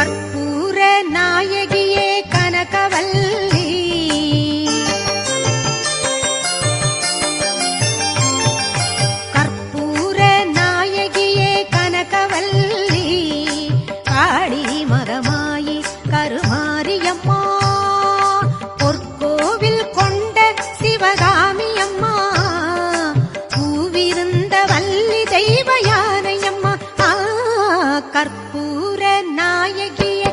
கற்பூர நாயகியே கனகவல்லி கற்பூர நாயகியே கனகவல்லி காளி மகமாயி கருமாரியம்மா பொற்கோவில் கொண்ட சிவகாமி அம்மா பூவிருந்த வள்ளி தெய்வ யானையம்மா கற்பூர நாயகியே